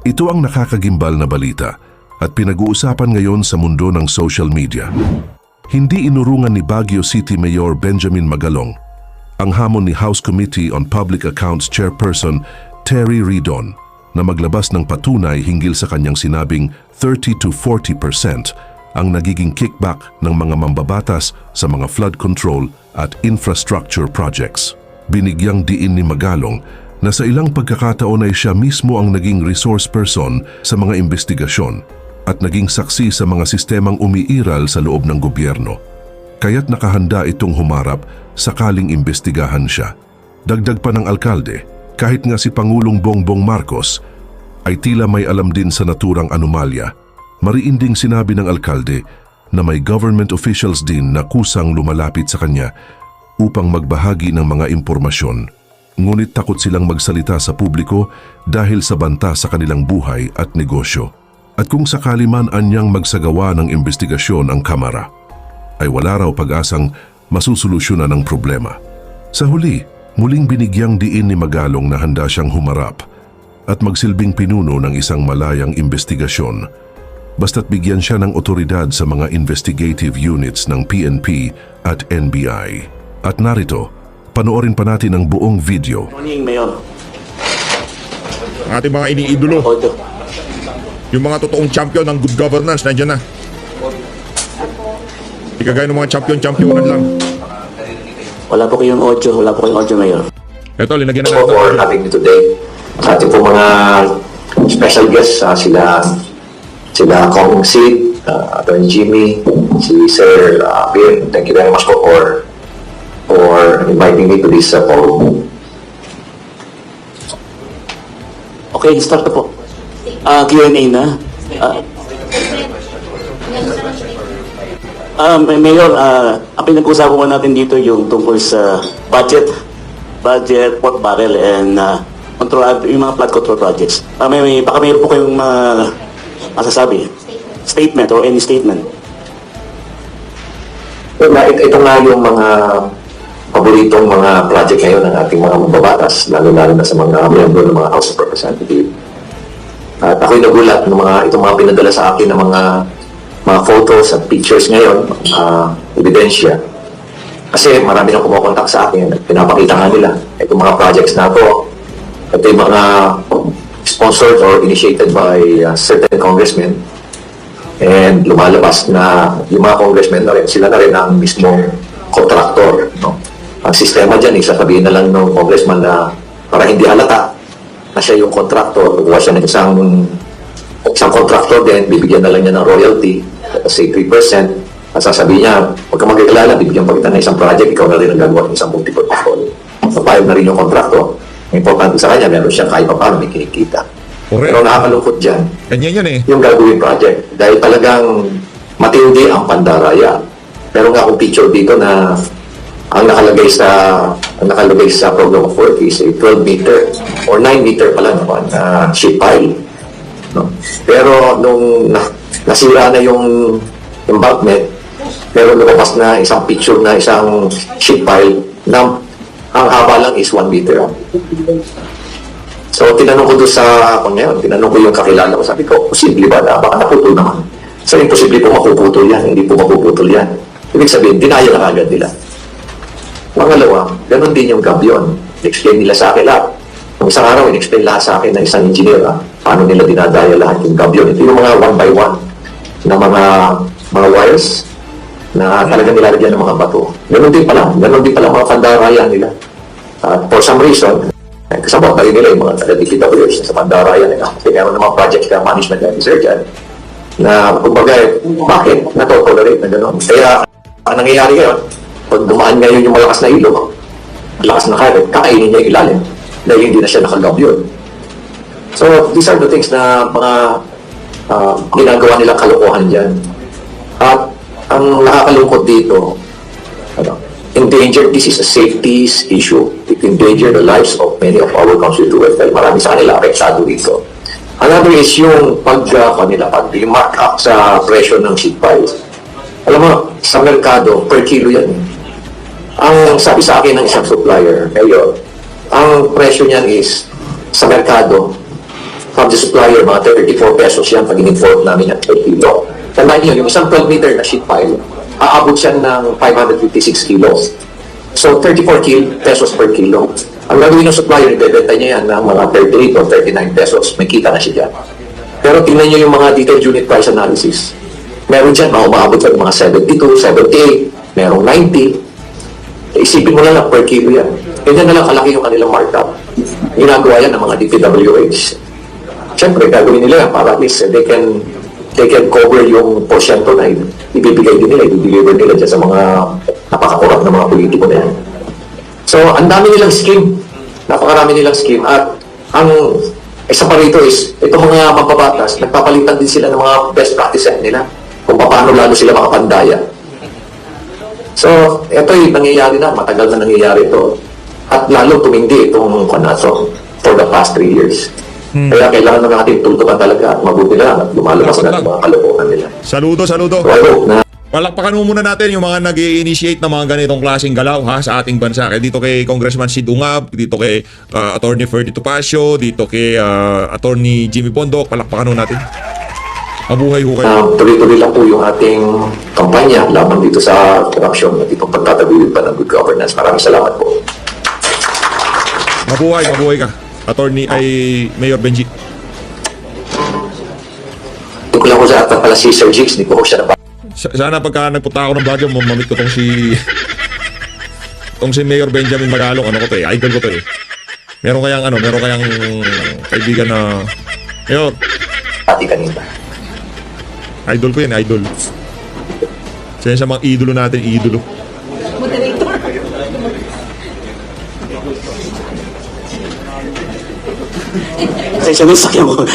Ito ang nakakagimbal na balita at pinag-uusapan ngayon sa mundo ng social media. Hindi inurungan ni Baguio City Mayor Benjamin Magalong ang hamon ni House Committee on Public Accounts Chairperson Terry Ridon na maglabas ng patunay hinggil sa kanyang sinabing 30 to 40% ang nagiging kickback ng mga mambabatas sa mga flood control at infrastructure projects. Binigyang diin ni Magalong na sa ilang pagkakataon ay siya mismo ang naging resource person sa mga investigasyon at naging saksi sa mga sistemang umiiral sa loob ng gobyerno. Kaya't nakahanda itong humarap sakaling imbestigahan siya. Dagdag pa ng alkalde, kahit nga si Pangulong Bongbong Marcos ay tila may alam din sa naturang anomalya. Mariinding sinabi ng alkalde na may government officials din na kusang lumalapit sa kanya upang magbahagi ng mga impormasyon. Ngunit takot silang magsalita sa publiko dahil sa banta sa kanilang buhay at negosyo. At kung sakali man anyang magsagawa ng investigasyon ang Kamara, ay wala raw pag-asang masusolusyonan ang problema. Sa huli, muling binigyang diin ni Magalong na handa siyang humarap at magsilbing pinuno ng isang malayang investigasyon, basta't bigyan siya ng otoridad sa mga investigative units ng PNP at NBI. At narito, panoorin pa natin ang buong video. Morning, Mayor. Ang ating mga iniidolo, yung mga totoong champion ng good governance, nandiyan na. Hindi kagaya ng mga champion-championan lang. Wala po kayong audio, Mayor. Ito, linagyan na For natin. having me today. Sa ating po mga special guests, sila Kong Sid, Attorney Jimmy, si Sir Bir. Thank you very much po for inviting me to this forum. Okay, start na po. Q&A na. Mayor, ang pinag-usapan po natin dito yung tungkol sa budget, pork barrel, and control, yung mga flood control projects. Baka mayroon po kayong masasabi. Statement or any statement. Ito nga yung mga paboritong mga project ngayon ng ating mga mababatas, lalo-lalo na sa mga miyembro ng mga House of Representatives. At ako'y nagulat ng itong mga pinadala sa akin ng mga photos at pictures ngayon, ebidensya. Kasi marami nang kumukontak sa akin at pinapakita nga nila itong mga projects na ito. Ito yung mga sponsored or initiated by certain congressmen. And lumalabas na yung mga congressmen na rin, sila na rin ang mismong kontraktor. No? Ang sistema dyan, sasabihin na lang ng congressman na para hindi halata na siya yung kontraktor, kukuha siya ng isang kontraktor din, bibigyan na lang niya ng royalty, say 3%, at sasabihin niya, huwag ka magkakalala, bibigyan pa kita ng isang project, ikaw na rin ang gagawa ng isang multiple portfolio. So, payag na rin yung kontraktor. Ang importante sa kanya, meron siyang kahit pa paano, may kinikita. Correct. Pero nakakalungkot dyan, Ganyan yan eh. yung gagawin project. Dahil talagang matindi ang pandaraya. Pero nga kung picture dito na ang nakalagay sa program of work is a 12 meter or 9 meter pala naman na sheet pile. No? Pero nung nasira na yung embankment, pero lumabas na isang picture na isang sheet pile na ang haba lang is 1 meter. So, tinanong ko doon tinanong ko yung kakilala ko. Sabi ko, posible ba na baka naputol naman? Sabi, posible po mapuputol yan. Hindi po mapuputol yan. Ibig sabihin, dinaya na agad nila. Pangalawa, ganun din yung gabyon. Explain nila sa akin lahat. Nung isang araw, in-explain lahat sa akin ng isang engineer, paano nila dinadaya lahat yung gabyon. Ito yung mga one by one na mga wires na talaga nilalagyan ng mga bato. Ganun din pala mga pandaraya nila. At for some reason, kasama kayo nila yung mga taga-DPWs sa pandaraya nila. Kasi meron ng mga project na management officer dyan na kumbaga, bakit natotolerate na gano'n? Kaya, ang nangyayari ngayon, pag dumaan ngayon yung malakas na ilog, malakas na karet, kakainin niya yung ilalim dahil hindi na siya nakagabyon. So, these are the things na mga ginagawa nilang kalokohan dyan. At ang nakakalungkot dito, this is a safety issue. It endanger the lives of many of our constituents dahil marami sa kanila apektado dito. Another is yung pag-mark up sa presyo ng sheet piles. Alam mo, sa merkado, per kilo yan. Ang sabi sa akin ng isang supplier, ngayon, ang presyo niyan is, sa merkado, from the supplier, mga 34 pesos yan pag in-import namin yan per kilo. Tandaan niyo, yung isang 12 meter na sheet pile, aabot siya ng 556 kilos. So, 34 pesos per kilo. Ang gagawin ng supplier, ibebenta niya yan ng mga 38 or 39 pesos. May kita na siya dyan. Pero tingnan niyo yung mga detailed unit price analysis. Meron dyan, umaabot ng mga 72, 78, merong 90. Isipin mo na lang per kilo yan. Ganyan na lang kalaki yung kanilang markup. Ginagawa yan ng mga DPWH. Siyempre, gagawin nila yan para at least they can cover yung porsyento na ibibigay din nila, i-deliver nila dyan sa mga napakakurap na mga politiko na yan. So, ang dami nilang scheme. Napakarami nilang scheme. At ang isa pa rito is, itong mga mababatas, nagpapalitan din sila ng mga best practices nila kung paano lalo sila makapandaya. So, ito yung nangyayari na, matagal na nangyayari ito. At lalo tumindi itong kanaso for the past 3 years. Kaya kailangan na natin tultukan talaga at mabuti na at lumalabas na ang mga kalokohan nila. Saludo. So, I hope na Palakpakan mo muna natin yung mga nag-i-initiate ng mga ganitong klaseng galaw ha sa ating bansa. Kaya dito kay Congressman Sid Ungab, dito kay Attorney Ferdy Topacio, dito kay Attorney Jimmy Bondoc, palakpakan mo natin. Mabuhay ho kayo. tuloy-tuloy lang po yung ating kampanya laban dito sa korupsyon at itong pagtataguyod pa ng good governance. Maraming salamat po. Mabuhay ka. Attorney ay Mayor Benji. Tungkol lang ko sa pala si Sir Jigs, hindi ko siya Sana pagka nagpunta ako ng Baguio, mamit ko tong si Mayor Benjamin Magalong, ano ko to eh, idol ko to eh. Meron kayang kaibigan na Mayor, pati kanina. idol ko yan, idol. Siya sa mga idolo natin, idolo. Moderator. Sa isang sakyan mo.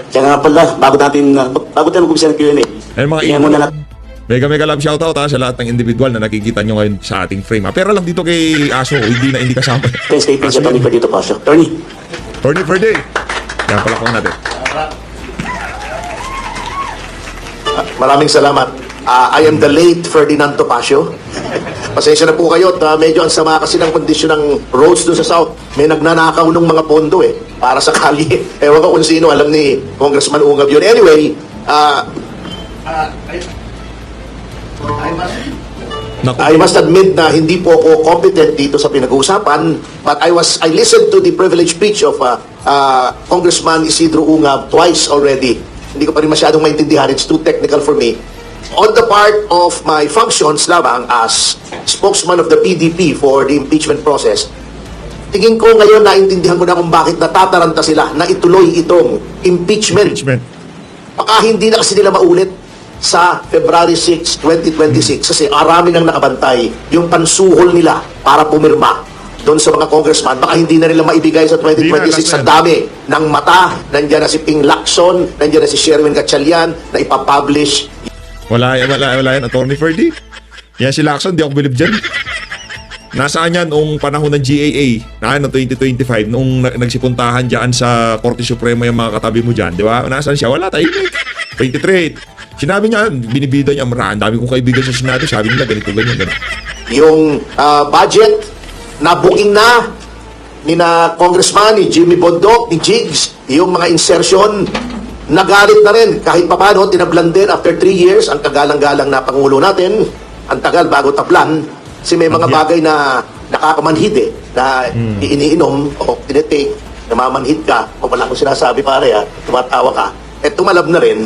Kaya nga pala, bago tayo mag-umpisa ng Q&A. Ayun mga Tingnan muna natin. Mega love shoutout ha sa lahat ng individual na nakikita nyo ngayon sa ating frame. Pero lang dito kay Aso, hindi kasama. Thanks kay Prince Atty. Ferdy Topacio. Attorney. Attorney Ferdy. Yan pala ko natin. Maraming salamat. I am the late Ferdinand Topacio. Pasensya na po kayo at medyo ang sama kasi ng kondisyon ng roads doon sa South. May nagnanakaw ng mga pondo para sa kalye. Ewan ko kung sino, alam ni Congressman Ungab yun. Anyway, I must admit na hindi po ako competent dito sa pinag-uusapan, but I listened to the privileged speech of Congressman Isidro Ungab twice already. Hindi ko pa rin masyadong maintindihan. It's too technical for me. On the part of my functions lamang as spokesman of the PDP for the impeachment process, tingin ko ngayon naintindihan ko na kung bakit natataranta sila na ituloy itong impeachment. Baka hindi na kasi nila maulit sa February 6, 2026 kasi arami nang nakabantay yung pansuhol nila para pumirma doon sa mga congressman. Baka hindi na nila maibigay sa 2026 sa dami ng mata. Nandiyan na si Ping Lacson, nandiyan na si Sherwin Gatchalian na ipapublish. Wala yan, Attorney Ferdy. Yan si Lacson, di ako bilib dyan. Nasaan yan noong panahon ng GAA, noong 2025, noong nagsipuntahan dyan sa Korte Suprema yung mga katabi mo dyan, di ba? Nasaan siya? Wala, tahimik. 23. Sinabi niya, binibida niya, ang dami kong kaibigan sa Senado, sabi nila, ganyan. Yung budget na booking na ni na Congressman, ni Jimmy Bondoc, ni Jigs, yung mga insertion, nagalit na rin. Kahit pa paano, tinablan din after 3 years, ang kagalang-galang na Pangulo natin, ang tagal bago tablan, kasi may mga bagay na nakakamanhid na iniinom o tinitake, namamanhid ka, o wala akong sinasabi pare tumatawa ka, tumalab na rin,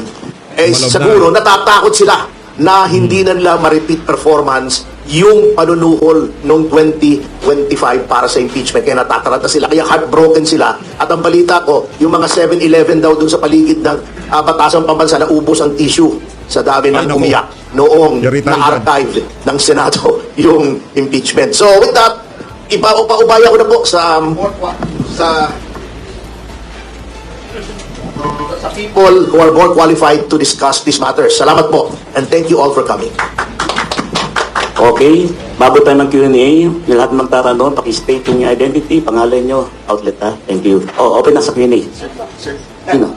siguro natatakot sila na hindi na nila ma-repeat performance yung panunuhol noong 2025 para sa impeachment. Kaya natataranta sila, kaya heartbroken sila. At ang balita ko, yung mga 7-Eleven daw dun sa paligid ng Batasang Pambansa na ubos ang tissue sa dami ng umiyak noong na-archive ng Senado yung impeachment. So with that, ipaubaya ko na po sa people who are more qualified to discuss these matters. Salamat po, and thank you all for coming. Okay, bago tayo mag-Q&A, yung lahat magtatanong, pakistate yung identity, pangalan nyo, outlet Thank you. Open na sa Q&A. Sir. Sino?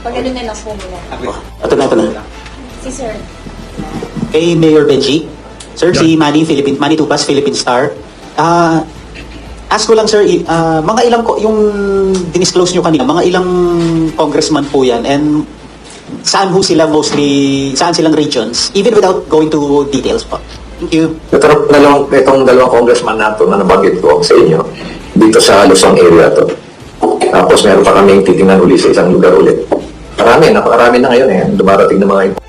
Pag-ano na lang po muna. Ito na. Si Sir. Kay Mayor Benji. Sir, si Manny Tupas, Philippine Star. Ask ko lang sir, mga ilang yung dinisclose nyo kanina, mga ilang congressman po yan and saan ho sila mostly, saan silang regions, even without going to details po. Thank you. Itong dalawang congressman na ito na nabanggit ko sa inyo, dito sa Luzon area to. Tapos meron pa kami titingnan uli sa isang lugar ulit. Napakarami na ngayon dumarating na mga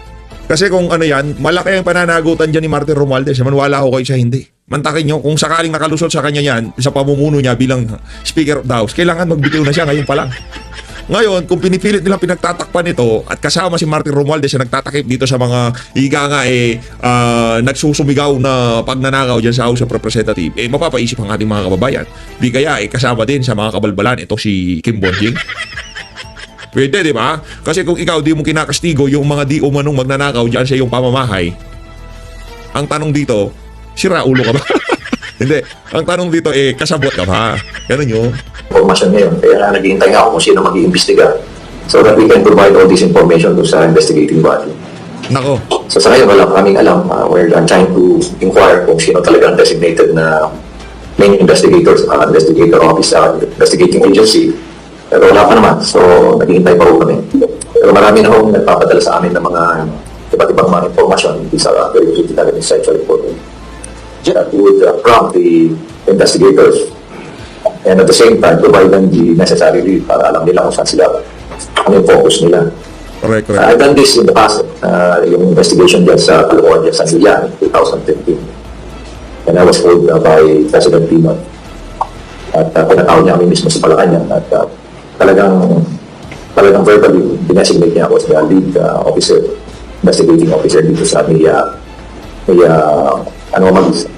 Kasi kung ano yan, malaki ang pananagutan dyan ni Martin Romualdez. Manwala ako kayo siya hindi. Mantakin nyo, kung sakaling nakalusot sa kanya yan, sa pamumuno niya bilang Speaker of the House, kailangan magbitiw na siya ngayon pa lang. Ngayon, kung pinipilit nilang pinagtatakpan ito at kasama si Martin Romualdez na nagtatakip dito sa mga nagsusumigaw na pagnanakaw dyan sa House of Representatives, mapapaisip ang ating mga kababayan. Di kaya kasama din sa mga kabalbalan ito si Kim Bonjing. Pwede, di ba? Kasi kung ikaw di mo kinakastigo yung mga di umanong magnanakaw dyan sa iyong pamamahay, ang tanong dito, sira ulo ka ba? Hindi. Ang tanong dito, kasabot ka ba? Ganun yun. Information ngayon. Kaya naghihintay nga ako kung sino mag-iimbestiga so that we can provide all this information to sa investigating body. Nako. So sa ngayon, wala kaming alam. We're trying to inquire kung sino talaga ang designated na main investigators, investigator office, investigating agency. Pero wala pa naman. So naghihintay pa rin kami. Pero marami na akong nagpapadala sa amin ng mga iba't ibang mga information sa verification natin sa report. That would prompt the investigators and at the same time provide them the necessary lead para alam nila kung saan sila, ano yung focus nila. Correct. I've done this in the past, yung investigation dyan sa California, San Julian, 2015. And I was told by President Pino. At pinatawag niya kami mismo sa Malacanang at talagang verbally dinesignate niya ako as the lead officer, investigating officer dito sa anomalies.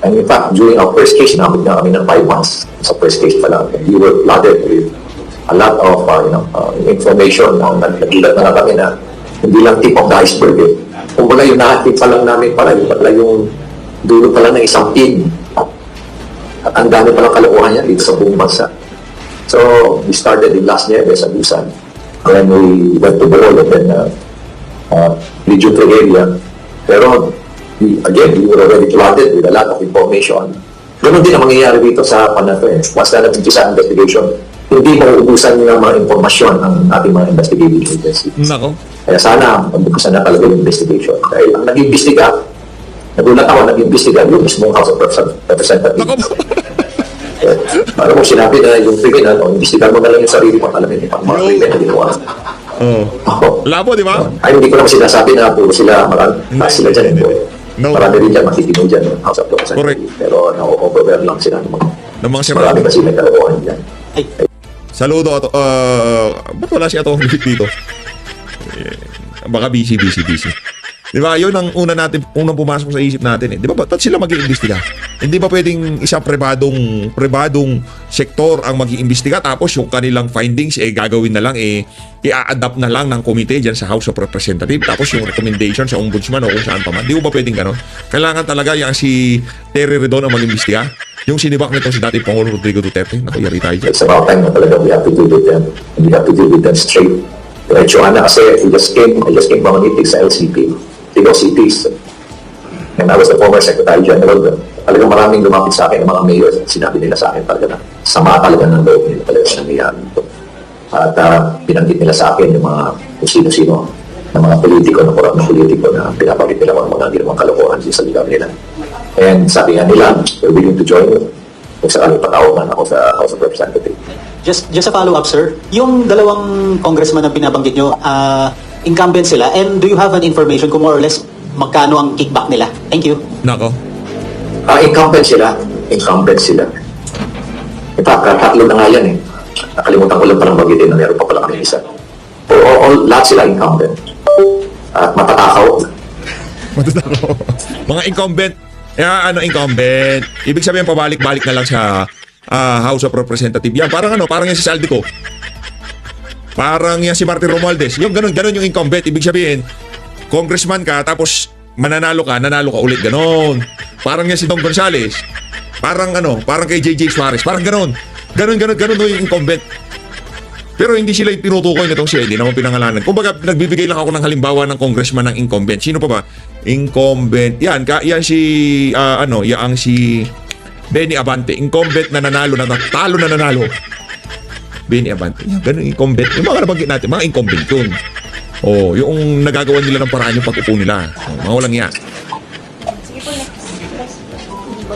And in fact, during our first case, nakapit na kami ng 5 months sa first case pa lang. And we were flooded with a lot of information na nagilat na kami na hindi lang tip of the iceberg. Kung wala yung nakatip pa lang namin pala yung dulo pa lang ng isang pin. At ang dami palang kalokohan niya dito sa buong bansa. So, we started in last year sa Busan. Then we went to Bohol and then Legion area. Pero again, we were already flooded with a lot of information. Ganun din ang mangyayari dito sa panato. Once na nag-umpisa ang investigation, hindi mauubusan ng mga informasyon ng ating mga investigating agencies. Nako. Kaya sana magbukasan na talaga yung investigation. Dahil ang nag-imbestiga, nagulat ako, nag-imbestiga yung mismong House of Representatives. Nako. Para kung sinabi na yung criminal, imbestigan mo na lang yung sarili mo, alam mo yung mga criminal na ginawa. Labo, di ba? Ay, hindi ko naman sinasabi na puro sila, sila dyan. No. Marami rin dyan, matitino dyan, House of Representatives. Correct. Pero na-overwhelm lang sila ng mga sira. marami kasi may kalokohan dyan. Saludo ato. Ba't wala si Atong dito? Baka busy. Di ba? Yun ang unang pumasok sa isip natin. Di ba? Ba't sila mag-iimbestiga? Hindi ba pwedeng isang pribadong sektor ang mag-iimbestiga tapos yung kanilang findings gagawin na lang i-adapt na lang ng komite dyan sa House of Representatives tapos yung recommendation sa ombudsman o kung saan pa man. Di ba pwedeng gano'n? Kailangan talaga yung si Terry Redon ang mag-iimbestiga? Yung sinibak nito si dating Pangulong Rodrigo Duterte? Naku, yari tayo dyan. It's about time na talaga we have to deal with them. And we have to deal with them straight. Diretso na kasi I just came from a meeting sa LCP. Tigo Cities. And I was the former Secretary General. Talagang maraming lumapit sa akin ng mga mayor. Sinabi nila sa akin talaga na sama talaga ng loob nila talaga sa nangyayari ito. At pinanggit nila sa akin yung mga kung sino-sino ng mga politiko, na korap na politiko na pinapakit nila mga ginawang kalokohan sa lugar nila. And sabi nga nila, we're willing to join you. Kung sakaling patawag man ako sa House of Representatives. Just a follow-up, sir. Yung dalawang congressman na binabanggit nyo, incumbent sila, and do you have an information kung more or less magkano ang kickback nila? Thank you. Nako. Incumbent sila. In fact, tatlo na nga yan Nakalimutan ko lang palang bagitin na meron pa pala kami isa. Lahat sila incumbent. At matatakaw. Mga incumbent. Incumbent. Ibig sabihin pabalik-balik na lang sa House of Representatives. Yan, parang yan si Saldico. Parang yan si Martin Romualdez. Yung ganun yung incumbent. Ibig sabihin, congressman ka, tapos nanalo ka ulit. Ganun. Parang yan si Don Gonzales. Parang kay JJ Suarez. Parang ganun yung incumbent. Pero hindi sila yung tinutukoy nitong si Eddie naman pinangalanan. Kumbaga, nagbibigay lang ako ng halimbawa ng congressman ng incumbent. Sino pa ba? Incumbent. Yan si Benny Abante, incumbent na nanalo, talo na nanalo. Benny Abante, yan, ganun incumbent. Yung mga nabanggit natin, mga incumbent yun. Oh, yung nagagawa nila ng paraan yung pag-upo nila. Oh, mga walang yan.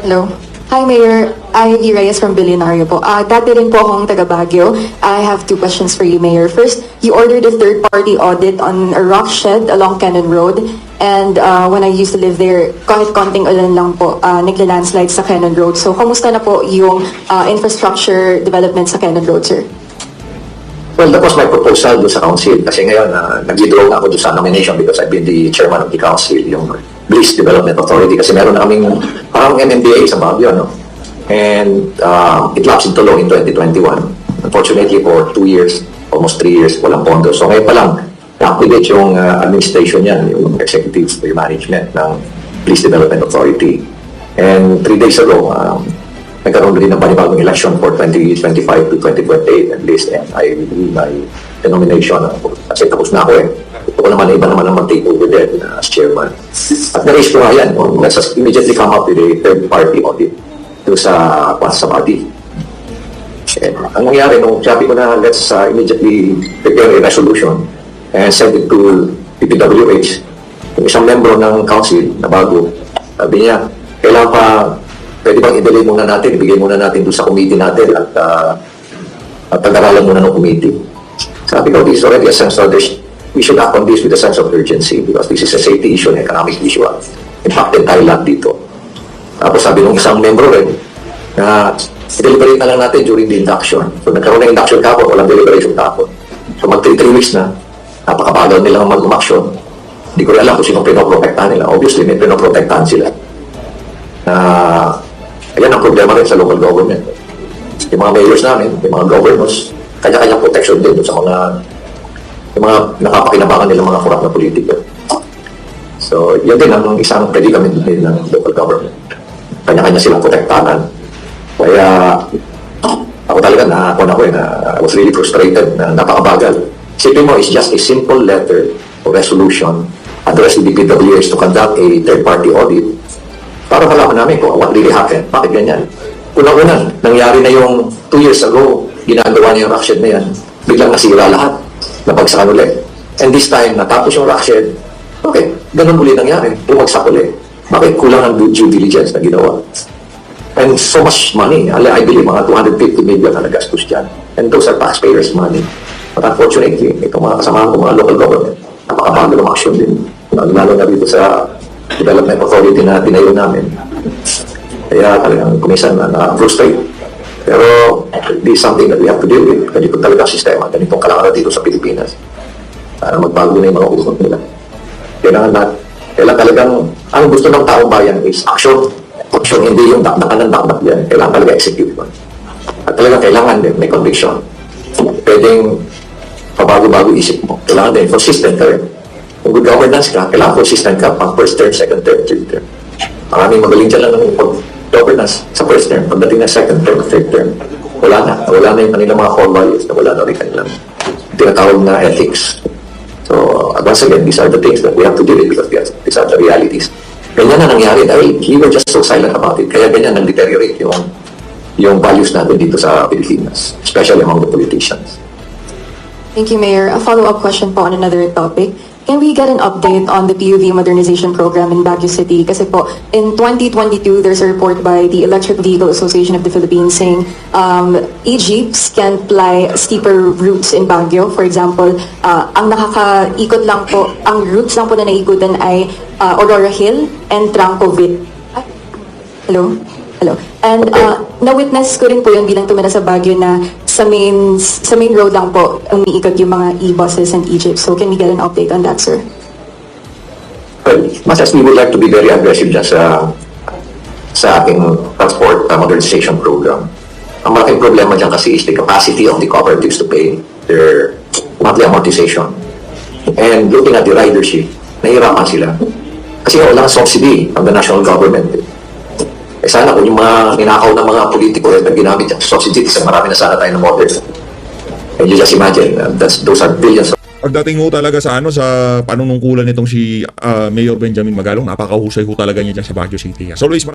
Hello. Hi, Mayor. Ivy Reyes from Billionario po. Dati rin po akong taga Baguio. I have two questions for you, Mayor. First, you ordered a third-party audit on a rock shed along Cannon Road. And when I used to live there, kahit konting ulan lang po, nagla-landslide sa Cannon Road. So, kamusta na po yung infrastructure development sa Cannon Road, sir? Well, that was my proposal doon sa council. Kasi ngayon, nag-withdraw ako doon sa nomination because I've been the chairman of the council, yung Bliss Development Authority. Kasi meron na kaming parang MMDA sa Baguio, no? And it lapsed into law in 2021. Unfortunately, for 2 years, almost 3 years, walang pondo. So ngayon pa lang, na-activate yung administration yan, yung executive management ng Bliss Development Authority. And 3 days ago, nagkaroon rin ng panibagong election for 2025 to 2028 at least, and I reviewed my nomination kasi tapos na ako eh. Ito naman, iba naman ang mag-take over there as chairman. At na-raise ko nga yan, let's just immediately come up with a third-party audit to sa body. And ang nangyari, nung sabi ko na let's immediately prepare a resolution and send it to PPWH, yung isang membro ng council na bago, sabi niya, kailangan pa pwede bang i-delay muna natin, ibigay muna natin doon sa committee natin at pag-aralan muna ng committee. Sabi ko, this is already a sense of this. We should act on this with a sense of urgency because this is a safety issue and economic issue. Impacted tayo lahat dito. Tapos sabi ng isang membro rin na i-deliberate na lang natin during the induction. So nagkaroon ng induction kapon, walang deliberation kapon. So mag 3 weeks na, napakabagal nilang mag-umaksyon. Hindi ko rin alam kung sino pinoprotektahan nila. Obviously, may pinoprotektahan sila. Ayan ang problema rin sa local government. Yung mga mayors namin, yung mga governors, kanya-kanyang protection din sa mga nakapakinabangan nilang mga kurap na politika. So, yun din ang isang predicament din ng local government. Kanya-kanya silang protektahan. Kaya, ako talaga I was really frustrated na napakabagal. Isipin mo, it's just a simple letter or resolution addressed to the PWH to conduct a third-party audit para malaman namin kung what really happened. Bakit ganyan? Unang-una, nangyari na yung 2 years ago, ginagawa niya yung rock shed na yan, biglang nasira lahat, nabagsakan ulit. And this time, natapos yung rock shed, okay, ganun ulit nangyari, bumagsak ulit. Bakit kulang ang due diligence na ginawa? And so much money, I believe mga 250 million na nagastos dyan. And those are taxpayers' money. But unfortunately, itong mga kasamahan ko, mga local government, napakabago ng action din. Lalo na dito sa development authority na tinayo namin. Kaya talagang kumisan na-frustrate. Pero this is something that we have to deal with. Ganito talaga ang sistema. Ganitong kailangan dito sa Pilipinas. Para magbago na yung mga usap nila. Kailangan talagang, ang gusto ng taong bayan is action. Action, hindi yung dakdakan ng dakdak yan. Kailangan talaga execute. At talagang kailangan din, may conviction. Pwedeng pabago-bago isip mo. Kailangan din, consistent ka rin. Kung good governance ka, kailangan consistent ka pang first term, second term, third term. Maraming magaling dyan lang ng governance sa first term. Pagdating na second term, third term, wala na yung kanilang mga core values, wala na rin kanilang tinatawag na ethics. So, once again, these are the things that we have to deal with because these are the realities. Ganyan na nangyari dahil we were just so silent about it. Kaya ganyan nag-deteriorate yung values natin dito sa Pilipinas, especially among the politicians. Thank you, Mayor. A follow-up question po on another topic. Can we get an update on the PUV modernization program in Baguio City? Kasi po, in 2022, there's a report by the Electric Vehicle Association of the Philippines saying e-jeeps can ply steeper routes in Baguio. For example, ang nakakaikot lang po, ang routes lang po na naikutan ay Aurora Hill and Trancovit. Hello? And na-witness ko rin po yun bilang tumira sa Baguio na sa main road lang po umiikot yung mga e-buses and e-jeeps. So can we get an update on that, sir? Well, much as we would like to be very aggressive dyan sa ating transport modernization program, ang malaking problema dyan kasi is the capacity of the cooperatives to pay their monthly amortization. And looking at the ridership, nahihirapan sila. Kasi walang subsidy from the national government. Sana kung yung mga ninakaw ng mga politiko na ginamit yung subsidy, isang marami na sana tayo ng modern. And you just imagine, those are billions of Pagdating ho talaga sa sa panunungkulan nitong si Mayor Benjamin Magalong, napakahusay ho talaga niya dyan sa Baguio City. As always,